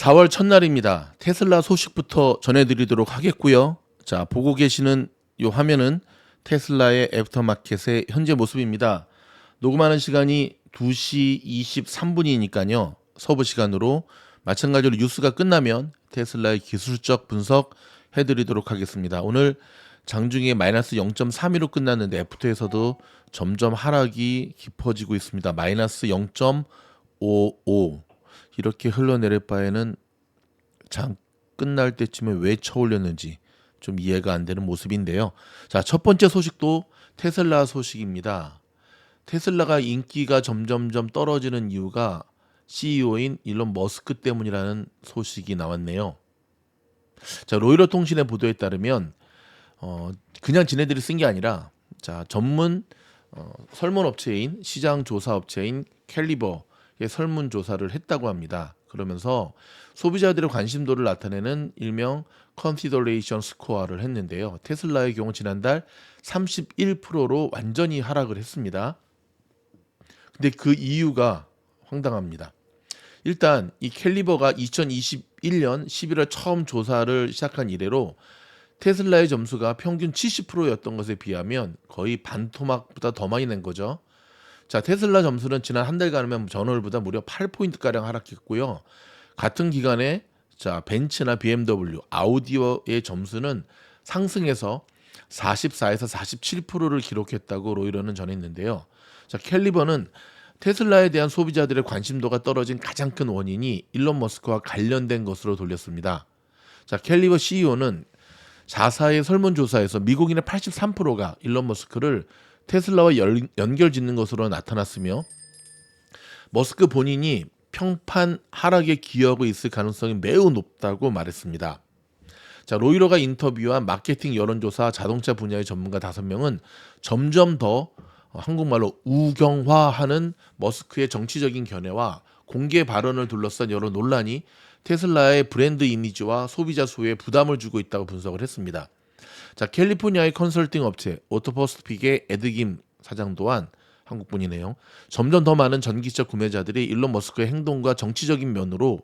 4월 첫날입니다. 테슬라 소식부터 전해드리도록 하겠고요. 자, 보고 계시는 이 화면은 테슬라의 애프터마켓의 현재 모습입니다. 녹음하는 시간이 2시 23분이니까요. 서부 시간으로 마찬가지로 뉴스가 끝나면 테슬라의 기술적 분석 해드리도록 하겠습니다. 오늘 장중에 마이너스 0.32로 끝났는데 애프터에서도 점점 하락이 깊어지고 있습니다. 마이너스 0.55 이렇게 흘러내릴 바에는 장 끝날 때쯤에 왜 쳐올렸는지 좀 이해가 안 되는 모습인데요. 자, 첫 번째 소식도 테슬라 소식입니다. 테슬라가 인기가 점점점 떨어지는 이유가 CEO인 일론 머스크 때문이라는 소식이 나왔네요. 자, 로이터 통신의 보도에 따르면 그냥 지네들이 쓴 게 아니라 자, 전문 설문 업체인 시장 조사 업체인 캘리버의 설문 조사를 했다고 합니다. 그러면서 소비자들의 관심도를 나타내는 일명 컨시더레이션 스코어를 했는데요. 테슬라의 경우 지난달 31%로 완전히 하락을 했습니다. 근데 그 이유가 황당합니다. 일단 이 캘리버가 2021년 11월 처음 조사를 시작한 이래로 테슬라의 점수가 평균 70%였던 것에 비하면 거의 반토막보다 더 많이 낸 거죠. 자, 테슬라 점수는 지난 한 달간이면 전월보다 무려 8포인트가량 하락했고요. 같은 기간에 자, 벤츠나 BMW, 아우디의 점수는 상승해서 44에서 47%를 기록했다고 로이터는 전했는데요. 자, 캘리버는 테슬라에 대한 소비자들의 관심도가 떨어진 가장 큰 원인이 일론 머스크와 관련된 것으로 돌렸습니다. 자, 캘리버 CEO는 자사의 설문조사에서 미국인의 83%가 일론 머스크를 테슬라와 연결 짓는 것으로 나타났으며 머스크 본인이 평판 하락에 기여하고 있을 가능성이 매우 높다고 말했습니다. 자, 로이터가 인터뷰한 마케팅 여론조사 자동차 분야의 전문가 5명은 점점 더 한국말로 우경화하는 머스크의 정치적인 견해와 공개 발언을 둘러싼 여러 논란이 테슬라의 브랜드 이미지와 소비자 수에 부담을 주고 있다고 분석을 했습니다. 자, 캘리포니아의 컨설팅 업체 오토퍼스픽의 에드김 사장 또한 한국분이네요. 점점 더 많은 전기차 구매자들이 일론 머스크의 행동과 정치적인 면으로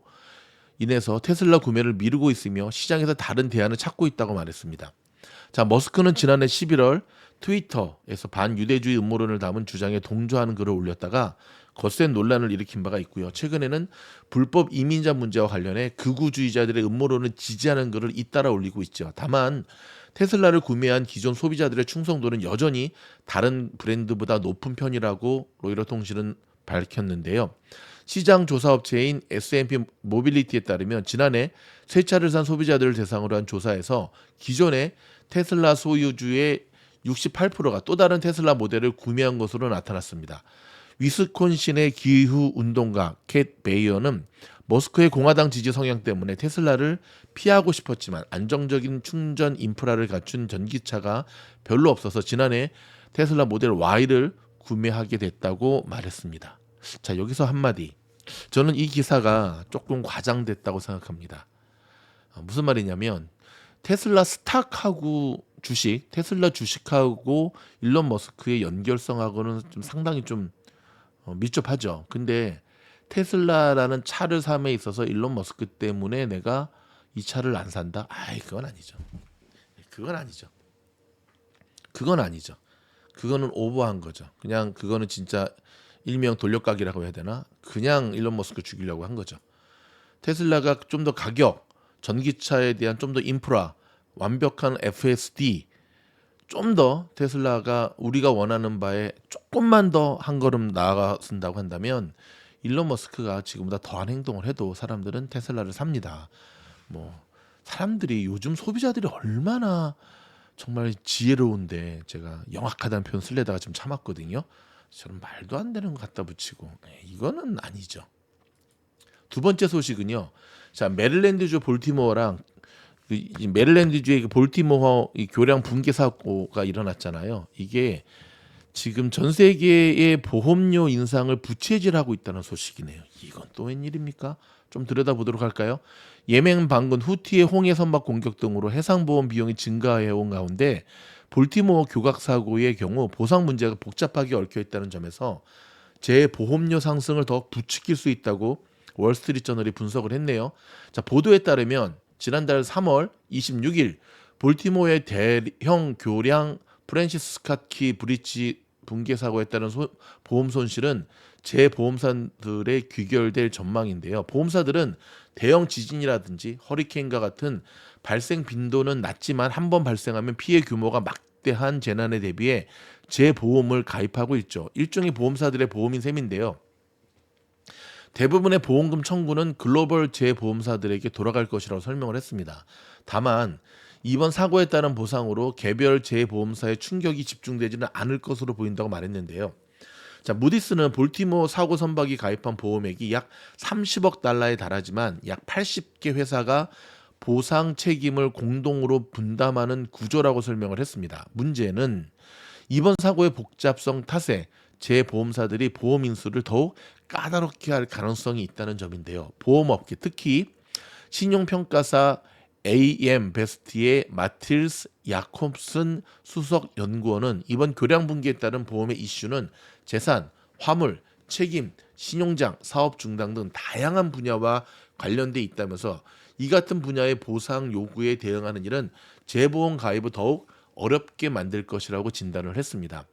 인해서 테슬라 구매를 미루고 있으며 시장에서 다른 대안을 찾고 있다고 말했습니다. 자, 머스크는 지난해 11월 트위터에서 반유대주의 음모론을 담은 주장에 동조하는 글을 올렸다가 거센 논란을 일으킨 바가 있고요. 최근에는 불법 이민자 문제와 관련해 극우주의자들의 음모론을 지지하는 글을 잇따라 올리고 있죠. 다만 테슬라를 구매한 기존 소비자들의 충성도는 여전히 다른 브랜드보다 높은 편이라고 로이터 통신은 밝혔는데요. 시장 조사 업체인 S&P 모빌리티에 따르면 지난해 새 차를 산 소비자들을 대상으로 한 조사에서 기존의 테슬라 소유주의 68%가 또 다른 테슬라 모델을 구매한 것으로 나타났습니다. 위스콘신의 기후운동가 캣 베이어는 머스크의 공화당 지지 성향 때문에 테슬라를 피하고 싶었지만 안정적인 충전 인프라를 갖춘 전기차가 별로 없어서 지난해 테슬라 모델 Y를 구매하게 됐다고 말했습니다. 자, 여기서 한마디. 저는 이 기사가 조금 과장됐다고 생각합니다. 무슨 말이냐면 테슬라 스탁하고 주식, 테슬라 주식하고 일론 머스크의 연결성하고는 좀 상당히 좀 밀접하죠. 근데 테슬라라는 차를 삼에 있어서 일론 머스크 때문에 내가 이 차를 안 산다? 아이, 그건 아니죠. 그건 아니죠. 그건 아니죠. 그거는 오버한 거죠. 그냥 그거는 진짜 일명 돌려가기라고 해야 되나? 그냥 일론 머스크 죽이려고 한 거죠. 테슬라가 좀 더 가격, 전기차에 대한 좀 더 인프라, 완벽한 FSD, 좀 더 테슬라가 우리가 원하는 바에 조금만 더 한 걸음 나아간다고 한다면 일론 머스크가 지금보다 더한 행동을 해도 사람들은 테슬라를 삽니다. 뭐 사람들이 요즘 소비자들이 얼마나 정말 지혜로운데 제가 영악하다는 표현 쓰려다가 좀 참았거든요. 저는 말도 안 되는 것 갖다 붙이고 이거는 아니죠. 두 번째 소식은요. 자, 메릴랜드주 볼티모어랑 메릴랜드주의 볼티모어 교량 붕괴 사고가 일어났잖아요. 이게 지금 전 세계의 보험료 인상을 부채질하고 있다는 소식이네요. 이건 또 웬일입니까? 좀 들여다보도록 할까요? 예멘 반군 후티의 홍해 선박 공격 등으로 해상보험 비용이 증가해온 가운데 볼티모어 교각 사고의 경우 보상 문제가 복잡하게 얽혀 있다는 점에서 재보험료 상승을 더 부추길 수 있다고 월스트리트저널이 분석을 했네요. 자, 보도에 따르면 지난달 3월 26일 볼티모어의 대형 교량 프랜시스 스캇 키 브릿지 붕괴 사고에 따른 보험 손실은 재보험사들의 귀결될 전망인데요. 보험사들은 대형 지진이라든지 허리케인과 같은 발생 빈도는 낮지만 한 번 발생하면 피해 규모가 막대한 재난에 대비해 재보험을 가입하고 있죠. 일종의 보험사들의 보험인 셈인데요. 대부분의 보험금 청구는 글로벌 재보험사들에게 돌아갈 것이라고 설명을 했습니다. 다만 이번 사고에 따른 보상으로 개별 재보험사의 충격이 집중되지는 않을 것으로 보인다고 말했는데요. 자, 무디스는 볼티모어 사고 선박이 가입한 보험액이 약 30억 달러에 달하지만 약 80개 회사가 보상 책임을 공동으로 분담하는 구조라고 설명을 했습니다. 문제는 이번 사고의 복잡성 탓에 재보험사들이 보험 인수를 더욱 까다롭게 할 가능성이 있다는 점인데요. 보험업계, 특히 신용평가사 AM 베스트의 마틸스 야콥슨 수석 연구원은 이번 교량 붕괴에 따른 보험의 이슈는 재산, 화물, 책임, 신용장, 사업 중단 등 다양한 분야와 관련돼 있다면서 이 같은 분야의 보상 요구에 대응하는 일은 재보험 가입을 더욱 어렵게 만들 것이라고 진단을 했습니다.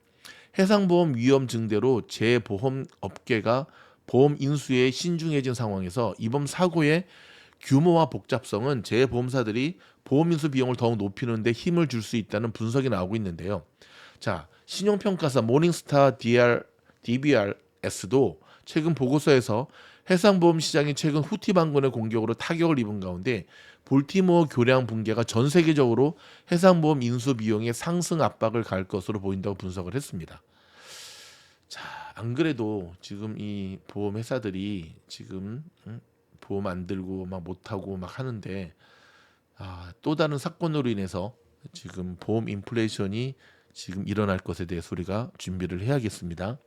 해상보험 위험 증대로 재보험 업계가 보험 인수에 신중해진 상황에서 이번 사고의 규모와 복잡성은 재보험사들이 보험 인수 비용을 더욱 높이는 데 힘을 줄 수 있다는 분석이 나오고 있는데요. 자, 신용평가사 모닝스타 DBRS도 최근 보고서에서 해상보험 시장이 최근 후티 반군의 공격으로 타격을 입은 가운데 볼티모어 교량 붕괴가 전 세계적으로 해상보험 인수 비용의 상승 압박을 가할 것으로 보인다고 분석을 했습니다. 자, 안 그래도 지금 이 보험 회사들이 지금 보험 안 들고 막 못하고 막 하는데 또 다른 사건으로 인해서 지금 보험 인플레이션이 지금 일어날 것에 대해 우리가 준비를 해야겠습니다.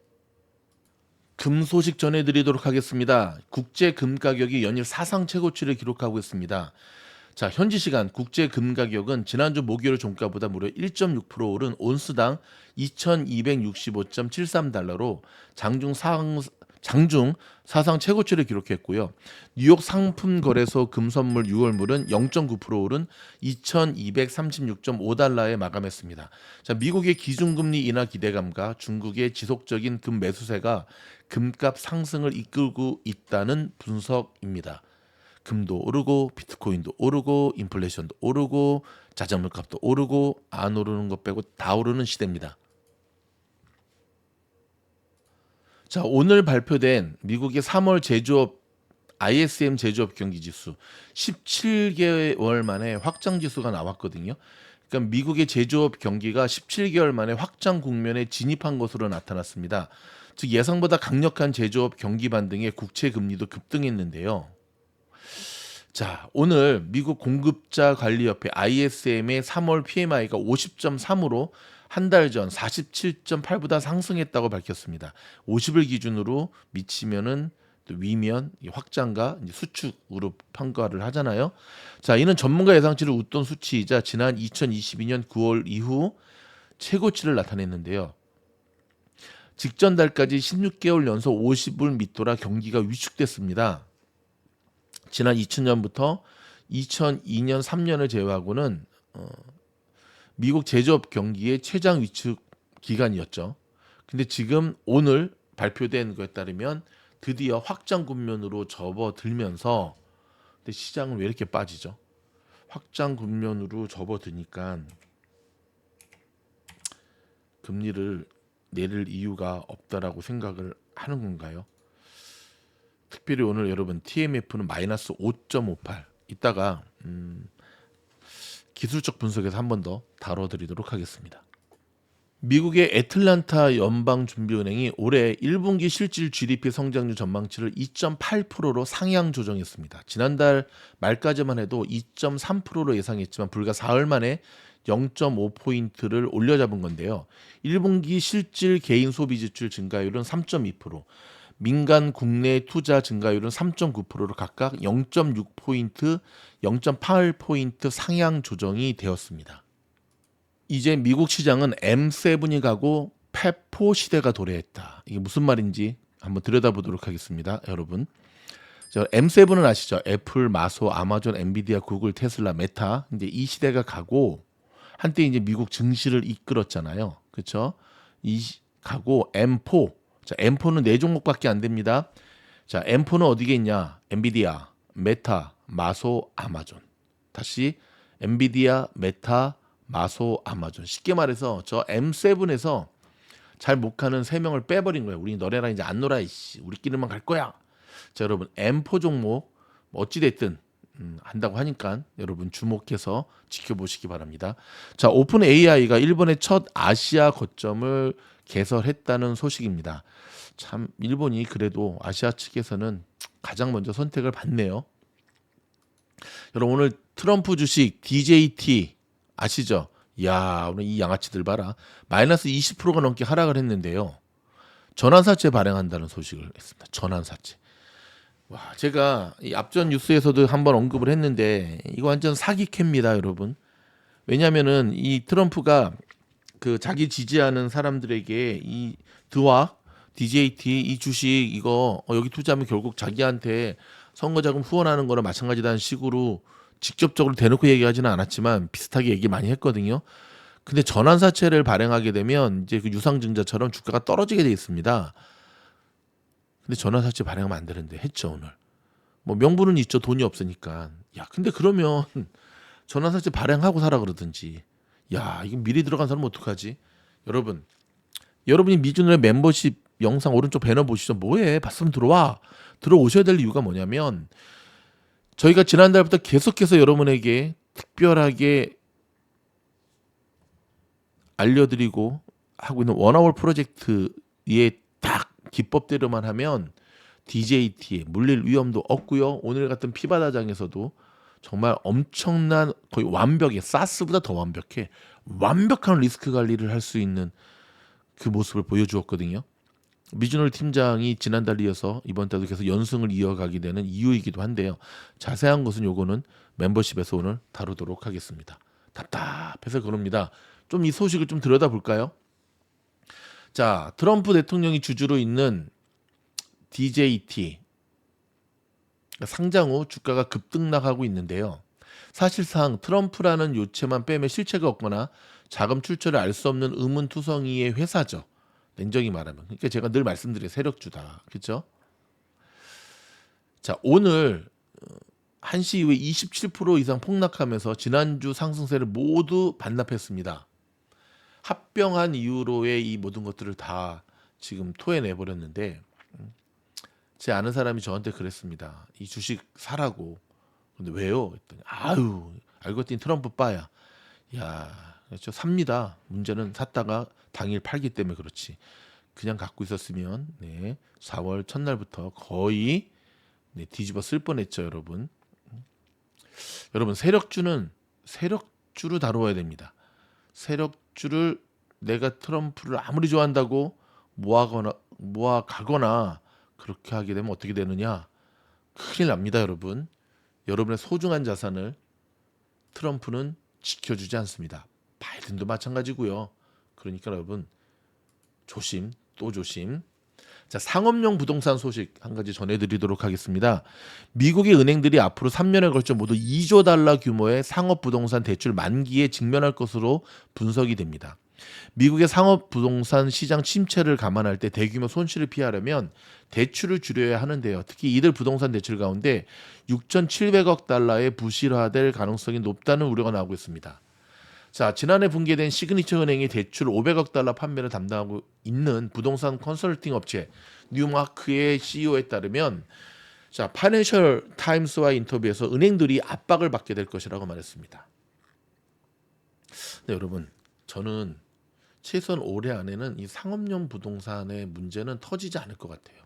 금 소식 전해드리도록 하겠습니다. 국제 금 가격이 연일 사상 최고치를 기록하고 있습니다. 자, 현지 시간 국제 금 가격은 지난주 목요일 종가보다 무려 1.6% 오른 온스당 2,265.73달러로 장중 사상 최고치를 기록했고요. 뉴욕 상품거래소 금선물 6월물은 0.9% 오른 2,236.5달러에 마감했습니다. 자, 미국의 기준금리 인하 기대감과 중국의 지속적인 금 매수세가 금값 상승을 이끌고 있다는 분석입니다. 금도 오르고 비트코인도 오르고 인플레이션도 오르고 자전거 값도 오르고 안 오르는 것 빼고 다 오르는 시대입니다. 자, 오늘 발표된 미국의 3월 제조업 ISM 제조업 경기 지수 17개월 만에 확장 지수가 나왔거든요. 그러니까 미국의 제조업 경기가 17개월 만에 확장 국면에 진입한 것으로 나타났습니다. 즉 예상보다 강력한 제조업 경기 반등에 국채 금리도 급등했는데요. 자, 오늘 미국 공급자 관리협회 ISM의 3월 PMI가 50.3으로 한 달 전 47.8보다 상승했다고 밝혔습니다. 50을 기준으로 미치면은 위면 확장과 수축으로 평가를 하잖아요. 자, 이는 전문가 예상치를 웃돈 수치이자 지난 2022년 9월 이후 최고치를 나타냈는데요. 직전 달까지 16개월 연속 50을 밑돌아 경기가 위축됐습니다. 지난 2000년부터 2002년 3년을 제외하고는 미국 제조업 경기의 최장 위축 기간이었죠. 근데 지금 오늘 발표된 것에 따르면 드디어 확장 국면으로 접어들면서 근데 시장은 왜 이렇게 빠지죠? 확장 국면으로 접어드니까 금리를 내릴 이유가 없다라고 생각을 하는 건가요? 특별히 오늘 여러분 TMF는 마이너스 5.58 이따가 기술적 분석에서 한 번 더 다뤄드리도록 하겠습니다. 미국의 애틀란타 연방준비은행이 올해 1분기 실질 GDP 성장률 전망치를 2.8%로 상향 조정했습니다. 지난달 말까지만 해도 2.3%로 예상했지만 불과 사흘 만에 0.5포인트를 올려잡은 건데요. 1분기 실질 개인 소비 지출 증가율은 3.2%, 민간 국내 투자 증가율은 3.9%로 각각 0.6포인트, 0.8포인트 상향 조정이 되었습니다. 이제 미국 시장은 M7이 가고 펫4 시대가 도래했다. 이게 무슨 말인지 한번 들여다보도록 하겠습니다. 여러분. 저 M7은 아시죠? 애플, 마소, 아마존, 엔비디아, 구글, 테슬라, 메타. 이제 이 시대가 가고 한때 이제 미국 증시를 이끌었잖아요. 그렇죠? 가고 M4. 자, M4는 네 종목밖에 안 됩니다. 자, M4는 어디에 있냐? 엔비디아, 메타, 마소, 아마존. 다시 엔비디아, 메타, 마소, 아마존. 쉽게 말해서 저 M7에서 잘 못 가는 세 명을 빼버린 거예요. 우리 너네랑 이제 안 놀아 이씨. 우리끼리만 갈 거야. 자, 여러분 M4 종목 뭐 어찌 됐든 한다고 하니까 여러분 주목해서 지켜보시기 바랍니다. 자, 오픈 AI가 일본의 첫 아시아 거점을 개설했다는 소식입니다. 참 일본이 그래도 아시아 측에서는 가장 먼저 선택을 받네요. 여러분 오늘 트럼프 주식 DJT 아시죠? 야, 오늘 이 양아치들 봐라. 마이너스 20%가 넘게 하락을 했는데요. 전환사채 발행한다는 소식을 했습니다. 전환사채. 와, 제가 이 앞전 뉴스에서도 한번 언급을 했는데 이거 완전 사기캐입니다, 여러분. 왜냐면은 이 트럼프가 그 자기 지지하는 사람들에게 이 드와 DJT 이 주식 이거 여기 투자하면 결국 자기한테 선거자금 후원하는 거랑 마찬가지다는 식으로 직접적으로 대놓고 얘기하지는 않았지만 비슷하게 얘기 많이 했거든요. 근데 전환사채를 발행하게 되면 이제 그 유상증자처럼 주가가 떨어지게 돼 있습니다. 근데 전환사채 발행하면 안 되는데 했죠 오늘. 뭐 명분은 있죠. 돈이 없으니까. 야, 근데 그러면 전환사채 발행하고 사라 그러든지. 야, 이거 미리 들어간 사람은 어떡하지? 여러분, 여러분이 미주노래 멤버십 영상 오른쪽 배너 보시죠. 뭐해? 봤으면 들어와. 들어오셔야 될 이유가 뭐냐면 저희가 지난달부터 계속해서 여러분에게 특별하게 알려드리고 하고 있는 원아월 프로젝트의 딱 기법대로만 하면 DJT에 물릴 위험도 없고요. 오늘 같은 피바다장에서도 정말 엄청난 거의 완벽해. 사스보다 더 완벽해. 완벽한 리스크 관리를 할 수 있는 그 모습을 보여주었거든요. 미주널 팀장이 지난달 이어서 이번 달도 계속 연승을 이어가게 되는 이유이기도 한데요. 자세한 것은 요거는 멤버십에서 오늘 다루도록 하겠습니다. 답답해서 그럽니다. 좀 이 소식을 좀 들여다볼까요? 자, 트럼프 대통령이 주주로 있는 DJT 상장 후 주가가 급등락하고 있는데요. 사실상 트럼프라는 요체만 빼면 실체가 없거나 자금 출처를 알 수 없는 의문투성이의 회사죠. 냉정히 말하면. 그러니까 제가 늘 말씀드린 세력주다. 그렇죠? 자, 오늘 1시 이후에 27% 이상 폭락하면서 지난주 상승세를 모두 반납했습니다. 합병한 이후로의 이 모든 것들을 다 지금 토해내 버렸는데 제 아는 사람이 저한테 그랬습니다. 이 주식 사라고. 근데 왜요? 했더니 아유, 알고 봤더니 트럼프 빠야. 야, 그렇죠. 삽니다. 문제는 샀다가 당일 팔기 때문에 그렇지. 그냥 갖고 있었으면 4월 첫날부터 거의 뒤집어 쓸 뻔했죠, 여러분. 여러분 세력주로 다루어야 됩니다. 세력주를 내가 트럼프를 아무리 좋아한다고 모아가거나 그렇게 하게 되면 어떻게 되느냐? 큰일 납니다, 여러분. 여러분의 소중한 자산을 트럼프는 지켜주지 않습니다. 바이든도 마찬가지고요. 그러니까 여러분 조심 또 조심. 자, 상업용 부동산 소식 한 가지 전해드리도록 하겠습니다. 미국의 은행들이 앞으로 3년에 걸쳐 모두 2조 달러 규모의 상업 부동산 대출 만기에 직면할 것으로 분석이 됩니다. 미국의 상업 부동산 시장 침체를 감안할 때 대규모 손실을 피하려면 대출을 줄여야 하는데요. 특히 이들 부동산 대출 가운데 6,700억 달러의 부실화될 가능성이 높다는 우려가 나오고 있습니다. 자, 지난해 붕괴된 시그니처 은행이 대출 500억 달러 판매를 담당하고 있는 부동산 컨설팅 업체 뉴마크의 CEO에 따르면 자, 파이낸셜 타임스와 인터뷰에서 은행들이 압박을 받게 될 것이라고 말했습니다. 네, 여러분, 저는 최소한 올해 안에는 이 상업용 부동산의 문제는 터지지 않을 것 같아요.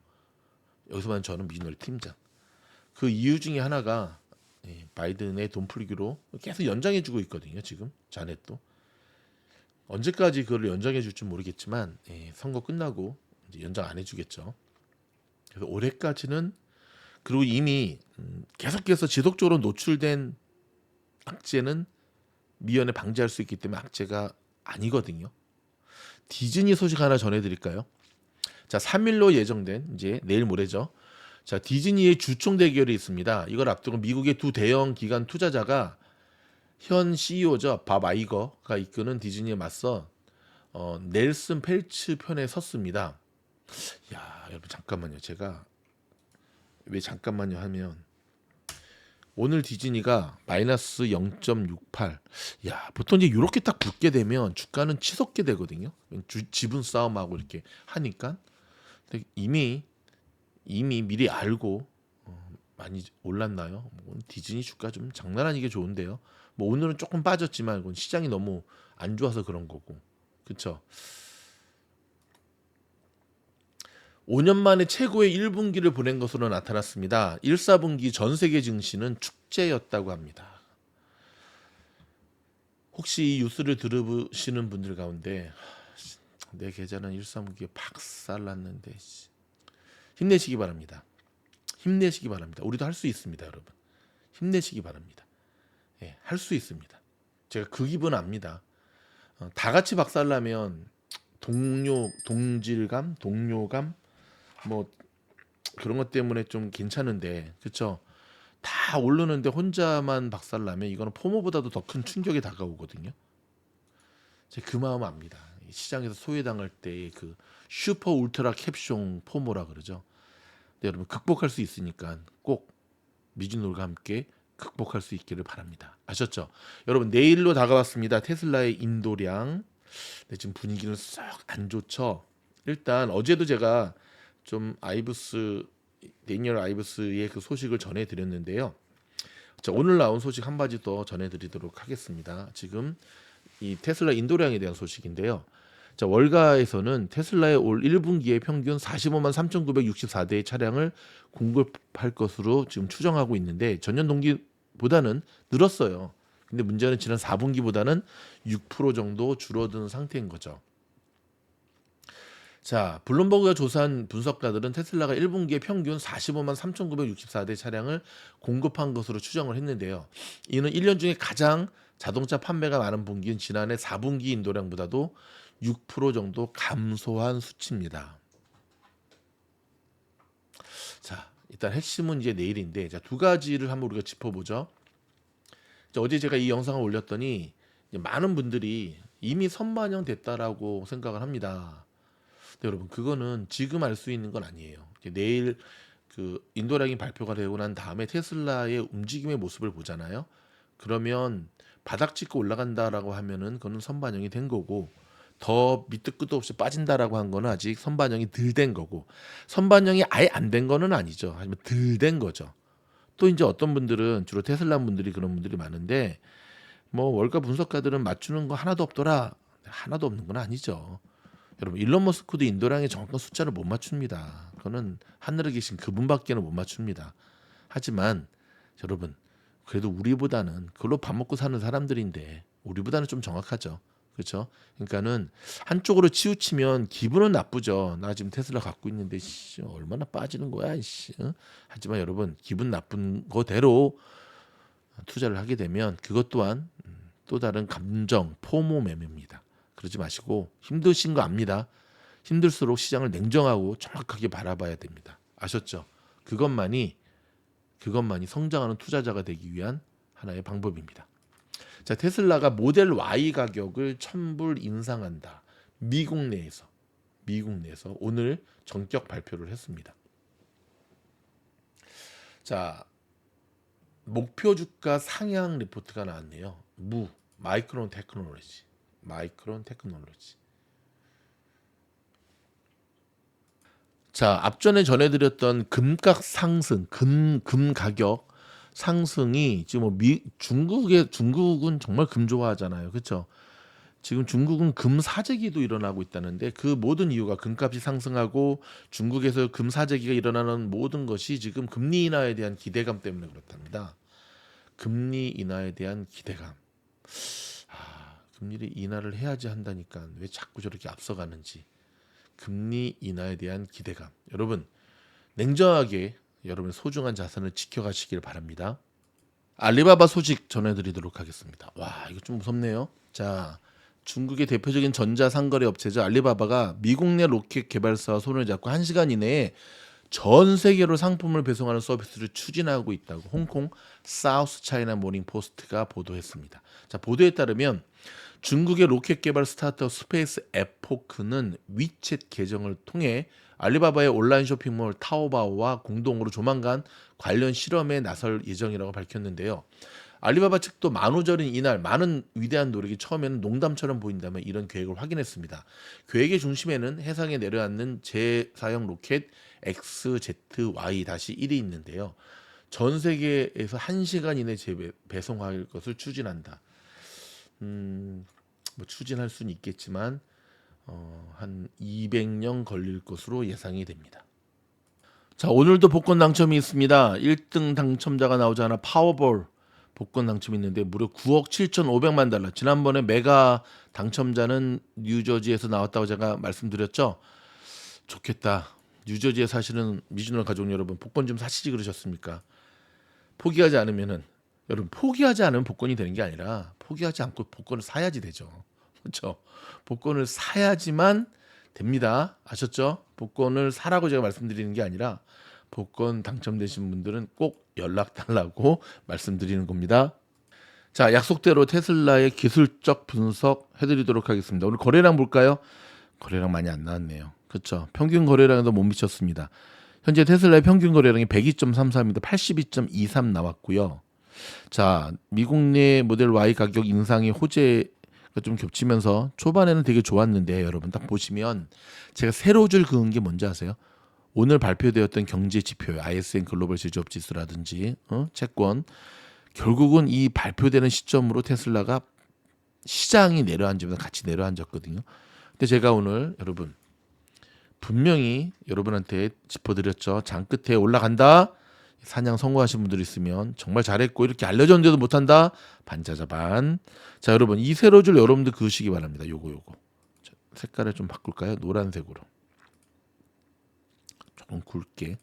여기서만 저는 미주널 팀장. 그 이유 중에 하나가 바이든의 돈 풀기로 계속 연장해주고 있거든요. 지금 자넷도 언제까지 그걸 연장해줄지 모르겠지만 선거 끝나고 이제 연장 안 해주겠죠. 그래서 올해까지는 그리고 이미 계속해서 지속적으로 노출된 악재는 미연에 방지할 수 있기 때문에 악재가 아니거든요. 디즈니 소식 하나 전해드릴까요? 자, 3일로 예정된 이제 내일 모레죠. 자, 디즈니의 주총 대결이 있습니다. 이걸 앞두고 미국의 두 대형 기관 투자자가 현 CEO죠. 밥 아이거가 이끄는 디즈니에 맞서 넬슨 펠츠 편에 섰습니다. 야, 여러분 잠깐만요. 제가 왜 잠깐만요 하면 오늘 디즈니가 마이너스 0.68. 야, 보통 이제 이렇게 딱 붙게 되면 주가는 치솟게 되거든요. 지분 싸움하고 이렇게 하니까. 근데 이미 미리 알고 많이 올랐나요? 뭐 디즈니 주가 좀 장난 아니게 좋은데요. 뭐 오늘은 조금 빠졌지만 그건 시장이 너무 안 좋아서 그런 거고. 그렇죠? 5년 만에 최고의 1분기를 보낸 것으로 나타났습니다. 1, 4분기 전 세계 증시는 축제였다고 합니다. 혹시 이 뉴스를 들으시는 분들 가운데 내 계좌는 1, 4분기에 박살났는데 힘내시기 바랍니다. 힘내시기 바랍니다. 우리도 할 수 있습니다, 여러분. 힘내시기 바랍니다. 예, 할 수 있습니다. 제가 그 기분 압니다. 다 같이 박살나면 동질감, 동료감, 뭐 그런 것 때문에 좀 괜찮은데, 그렇죠? 다 오르는데 혼자만 박살나면 이거는 포모보다도 더 큰 충격이 다가오거든요. 제가 그 마음 압니다. 시장에서 소외당할 때의 그 슈퍼 울트라 캡숑 포모라 그러죠. 근데 여러분 극복할 수 있으니까 꼭 미주놀과 함께 극복할 수 있기를 바랍니다. 아셨죠? 여러분 내일로 다가왔습니다. 테슬라의 인도량. 네, 지금 분위기는 썩 안 좋죠. 일단 어제도 제가 좀 데니얼 아이브스의 그 소식을 전해드렸는데요. 자, 오늘 나온 소식 한 가지 더 전해드리도록 하겠습니다. 지금 이 테슬라 인도량에 대한 소식인데요. 자, 월가에서는 테슬라의 올 1분기에 평균 45만 3,964대의 차량을 공급할 것으로 지금 추정하고 있는데 전년 동기보다는 늘었어요. 근데 문제는 지난 4분기보다는 6% 정도 줄어든 상태인 거죠. 자, 블룸버그가 조사한 분석가들은 테슬라가 1분기에 평균 45만 3,964대 차량을 공급한 것으로 추정을 했는데요. 이는 1년 중에 가장 자동차 판매가 많은 분기인 지난해 4분기 인도량보다도 6% 정도 감소한 수치입니다. 자, 일단 핵심은 이제 내일인데, 자, 두 가지를 한번 우리가 짚어보죠. 자, 어제 제가 이 영상을 올렸더니 이제 많은 분들이 이미 선반영 됐다라고 생각을 합니다. 근데 여러분 그거는 지금 알 수 있는 건 아니에요. 이제 내일 그 인도량이 발표가 되고 난 다음에 테슬라의 움직임의 모습을 보잖아요. 그러면 바닥 찍고 올라간다라고 하면은 그거는 선반영이 된 거고 더 밑도 끝도 없이 빠진다라고 한 거는 아직 선반영이 덜 된 거고 선반영이 아예 안 된 거는 아니죠. 하지만 덜 된 거죠. 또 이제 어떤 분들은 주로 테슬라 분들이 그런 분들이 많은데 뭐 월가 분석가들은 맞추는 거 하나도 없더라. 하나도 없는 건 아니죠. 여러분 일론 머스크도 인도량의 정확한 숫자를 못 맞춥니다. 그거는 하늘에 계신 그분밖에는 못 맞춥니다. 하지만 여러분 그래도 우리보다는 그걸로 밥 먹고 사는 사람들인데 우리보다는 좀 정확하죠. 그렇죠? 그러니까는 한쪽으로 치우치면 기분은 나쁘죠. 나 지금 테슬라 갖고 있는데 얼마나 빠지는 거야. 하지만 여러분 기분 나쁜 거대로 투자를 하게 되면 그것 또한 또 다른 감정 포모 매매입니다. 그러지 마시고 힘드신 거 압니다. 힘들수록 시장을 냉정하고 정확하게 바라봐야 됩니다. 아셨죠? 그것만이 성장하는 투자자가 되기 위한 하나의 방법입니다. 자, 테슬라가 모델 Y 가격을 1,000불 인상한다. 미국 내에서 오늘 전격 발표를 했습니다. 자, 목표 주가 상향 리포트가 나왔네요. 마이크론 테크놀로지. 자, 앞전에 전해드렸던 금값 상승, 금 가격 상승이 지금 중국은 정말 금 좋아하잖아요, 그렇죠? 지금 중국은 금 사재기도 일어나고 있다는데 그 모든 이유가 금값이 상승하고 중국에서 금 사재기가 일어나는 모든 것이 지금 금리 인하에 대한 기대감 때문에 그렇답니다. 금리 인하에 대한 기대감. 금리를 인하를 해야지 한다니까 왜 자꾸 저렇게 앞서가는지. 금리 인하에 대한 기대감. 여러분 냉정하게 여러분의 소중한 자산을 지켜가시길 바랍니다. 알리바바 소식 전해드리도록 하겠습니다. 와, 이거 좀 무섭네요. 자, 중국의 대표적인 전자상거래 업체죠. 알리바바가 미국 내 로켓 개발사와 손을 잡고 1시간 이내에 전 세계로 상품을 배송하는 서비스를 추진하고 있다고 홍콩 사우스 차이나 모닝 포스트가 보도했습니다. 자, 보도에 따르면 중국의 로켓 개발 스타트업 스페이스 에포크는 위챗 계정을 통해 알리바바의 온라인 쇼핑몰 타오바오와 공동으로 조만간 관련 실험에 나설 예정이라고 밝혔는데요. 알리바바 측도 만우절인 이날 많은 위대한 노력이 처음에는 농담처럼 보인다며 이런 계획을 확인했습니다. 계획의 중심에는 해상에 내려앉는 제사형 로켓 XZY-1이 있는데요. 전 세계에서 1시간 이내 배송할 것을 추진한다. 뭐 추진할 수는 있겠지만 한 200년 걸릴 것으로 예상이 됩니다. 자, 오늘도 복권 당첨이 있습니다. 1등 당첨자가 나오지 않아 파워볼 복권 당첨이 있는데 무려 9억 7,500만 달러. 지난번에 메가 당첨자는 뉴저지에서 나왔다고 제가 말씀드렸죠. 좋겠다. 뉴저지에 사시는 미주노 가족 여러분, 복권 좀 사시지 그러셨습니까? 포기하지 않으면은, 여러분, 포기하지 않으면 복권이 되는 게 아니라 포기하지 않고 복권을 사야지 되죠. 그렇죠? 복권을 사야지만 됩니다. 아셨죠? 복권을 사라고 제가 말씀드리는 게 아니라 복권 당첨되신 분들은 꼭 연락 달라고 말씀드리는 겁니다. 자, 약속대로 테슬라의 기술적 분석 해드리도록 하겠습니다. 오늘 거래량 볼까요? 거래량 많이 안 나왔네요. 그렇죠? 평균 거래량에도 못 미쳤습니다. 현재 테슬라의 평균 거래량이 102.33입니다. 82.23 나왔고요. 자, 미국 내 모델 Y 가격 인상이 호재가 좀 겹치면서 초반에는 되게 좋았는데 여러분 딱 보시면 제가 세로줄 그은 게 뭔지 아세요? 오늘 발표되었던 경제 지표, ISM 글로벌 제조업 지수라든지 채권, 결국은 이 발표되는 시점으로 테슬라가 시장이 내려앉으면서 같이 내려앉았거든요. 근데 제가 오늘 여러분 분명히 여러분한테 짚어드렸죠. 장 끝에 올라간다. 사냥 성공하신 분들 있으면 정말 잘했고 이렇게 알려졌는데도 못한다. 반자자반. 자, 여러분 이 세로줄 여러분들 그으시기 바랍니다. 요거. 자, 색깔을 좀 바꿀까요? 노란색으로. 조금 굵게.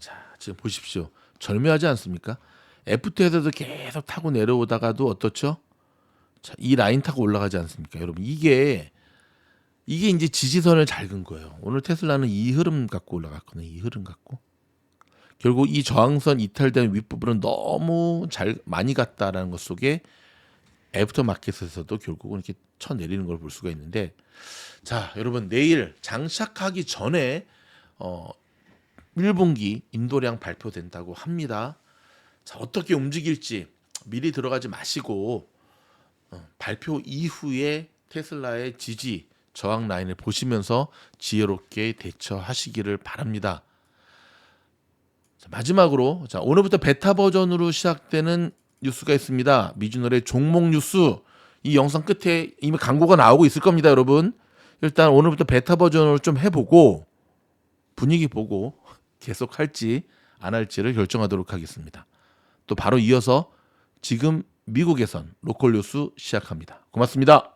자, 지금 보십시오. 절묘하지 않습니까? F2에서도 계속 타고 내려오다가도 어떻죠? 자, 이 라인 타고 올라가지 않습니까? 여러분 이게 이제 지지선을 잘 근 거예요. 오늘 테슬라는 이 흐름 갖고 올라갔거든요. 이 흐름 갖고. 결국 이 저항선 이탈된 윗부분은 너무 많이 갔다라는 것 속에 애프터 마켓에서도 결국은 이렇게 쳐내리는 걸 볼 수가 있는데, 자, 여러분 내일 장착하기 전에 1분기 인도량 발표된다고 합니다. 자, 어떻게 움직일지 미리 들어가지 마시고 발표 이후에 테슬라의 지지 저항 라인을 보시면서 지혜롭게 대처하시기를 바랍니다. 자, 마지막으로 자, 오늘부터 베타 버전으로 시작되는 뉴스가 있습니다. 미주널의 종목 뉴스. 이 영상 끝에 이미 광고가 나오고 있을 겁니다, 여러분. 일단 오늘부터 베타 버전으로 좀 해보고 분위기 보고 계속 할지 안 할지를 결정하도록 하겠습니다. 또 바로 이어서 지금 미국에선 로컬 뉴스 시작합니다. 고맙습니다.